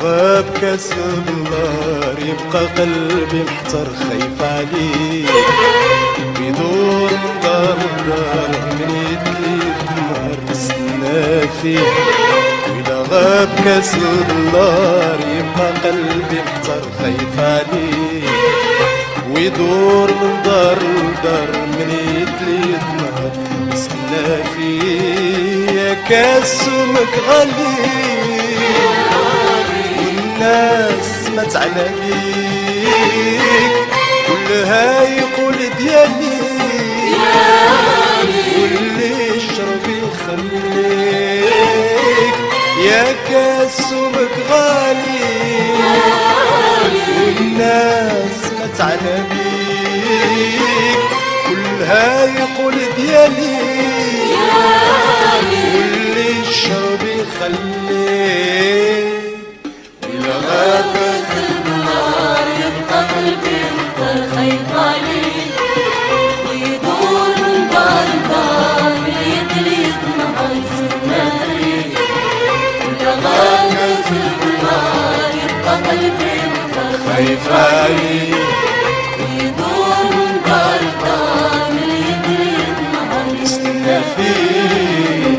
غاب كاس النار يبقى قلبي محتار خايف عليك بيدور من دار لدار من يدلي النهار نستنى فيه وإلا غاب كاس النار يبقى قلبي محتار خايف عليك ويدور من دار لدار من يدلي النهار نستنى فيه يا كاس سمك غالي الناس ما تعلى بيك كلها يقول ديالي واللي يشرب يخليك يا كاس سمك غالي والناس ما تعلى بيك كلها يقول ديالي واللي يشرب يخليك غاب النار يبقى قلبي محتار خايف عليك ويدور من دار لدار باليد ليد نهار يستنى فيك وإلا غاب النار يبقى قلبي محتار خايف عليك ويدور من دار لدار باليد ليد نهار يستنى فيك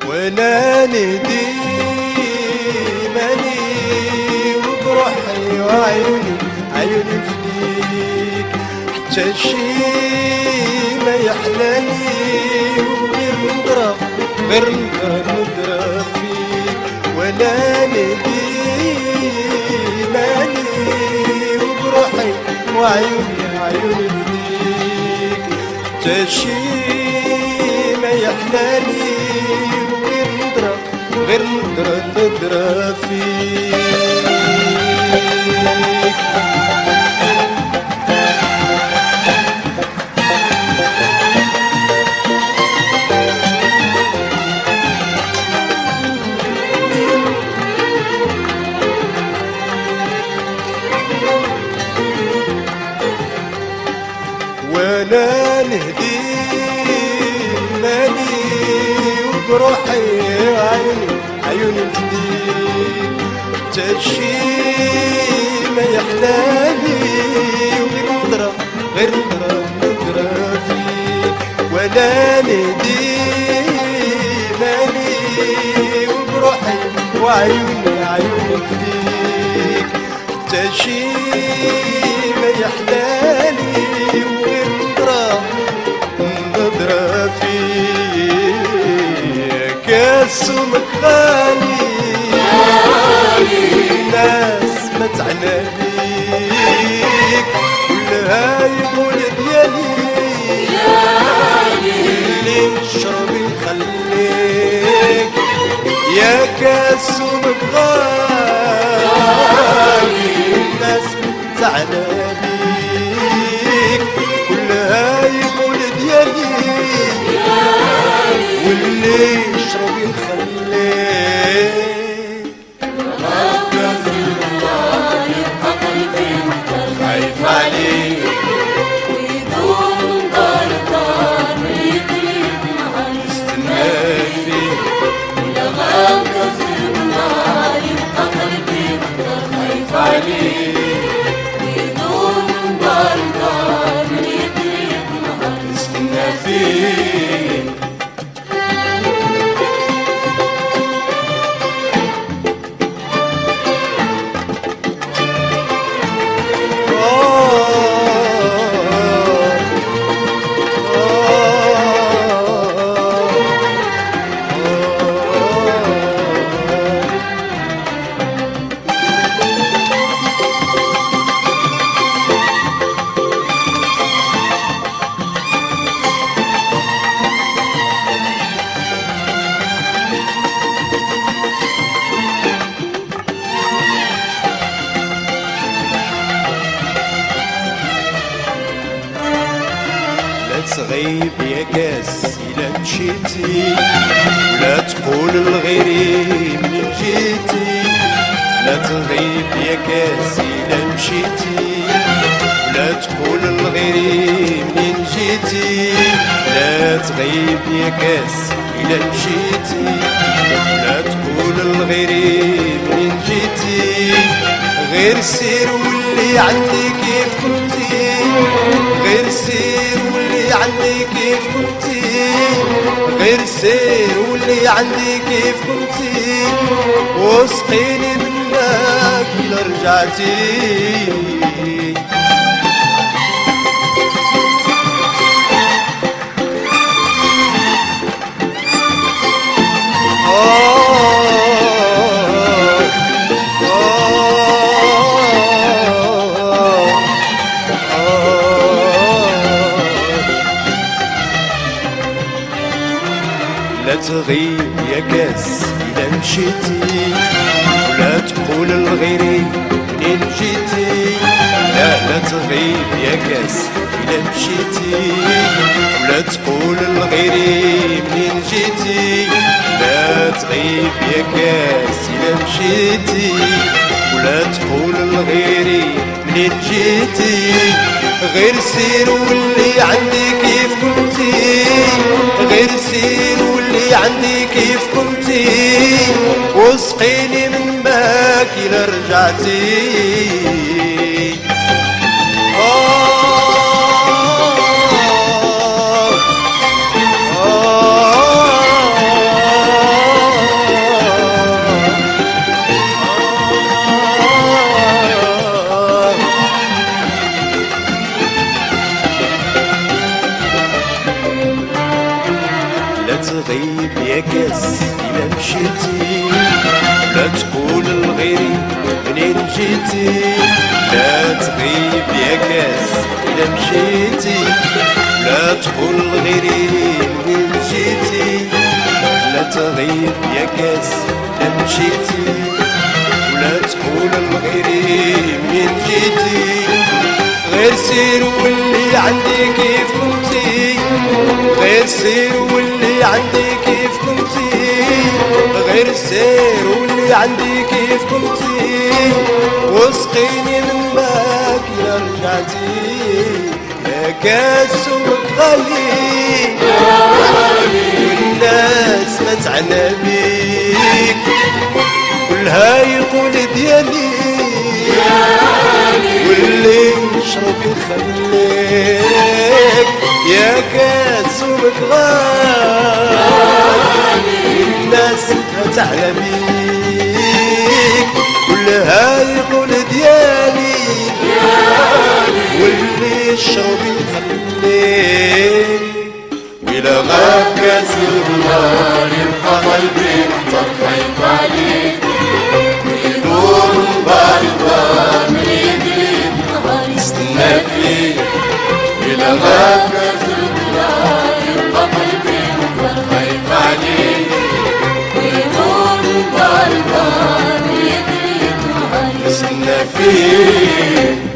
وانا ندي ماني وبروحي وعيوني عيوني فديك حتى شي ما يحلاني وغير نضرب غير ندرى فيك وانا ندي ماني وبروحي وعيوني عيوني فديك حتى شي ما يحلاني غير ندرى فيك وانا نهدي مالي وبروحي عيوني فديك حتى شي ما يحلالي وغير ندرى فيك ولا ندي مالي وبروحي وعيوني فديك حتى شي ما يحلالي وغير ندرى فيك كاس سمك غالي الناس ما تعلى بيك كلها كاس سمك غالي الناس تعلى بيك كلها يقول ديالي واللي يشرب يخليه كاس الماء يبقى قلبي مختار خايف عليك ويدور من دار الدار من يدريك نهار استنى فيك إلا غاب كاس الماء يبقى قلبي مختار خايف عليك ويدور من دار الدار من يدريك نهار استنى فيك تغيب يا كاس إلا مشيتي ولا تقول لغيري منين جيتي لا تغيب يا كاس إلا مشيتي ولا تقول لغيري منين جيتي لا تغيب يا كاس إلا مشيتي ولا تقول لغيري منين جيتي غير سير واللي عندي كيف كنتي غير سير واللي عندي كيف كنتي غير سير واللي عندي كيف كنتي واسقيني منك إلا رجعتي لا تغيب يا كاس إلا مشيتي ولا تقول لغيري منين جيتي لا تغيب يا كاس إلا مشيتي ولا تقول لغيري منين جيتي لا تغيب يا كاس إلا مشيتي ولا تقول لغيري منين جيتي غير سير واللي عندي كيف كنتي غير سير واللي عندي كيف كنتي واسقيني من باك إلا رجعتي لا تغيب يا كاس إلا مشيتي لا تقول لغيري منين جيتي لا تغيب يا كاس إلا مشيتي لا تقول لغيري منين جيتي لا تغيب يا كاس إلا مشيتي ولا تقول لغيري منين جيتي غير سير واللي عندي كيف كنتي غير سير واللي عندي كيف كنتي غير سير واللي عندي كيف كنتي واسقيني من باك يا رجعتي يا كاس سمك غالي والناس ما تعنى بيك كلها يقول ديالي واللي يشرب يخليك يا كاس سمك غالي الناس تعلى بيك كلها يقول ديالي واللي يشرب يخليك وإلا غاب كاس النار يبقى قلبي محتار خايف عليك ويدور البار من يدري نهار استنى فيك وإلا غاب كاس النار يبقى قلبي محتار خايف عليك ويدور البار لبسنا فيه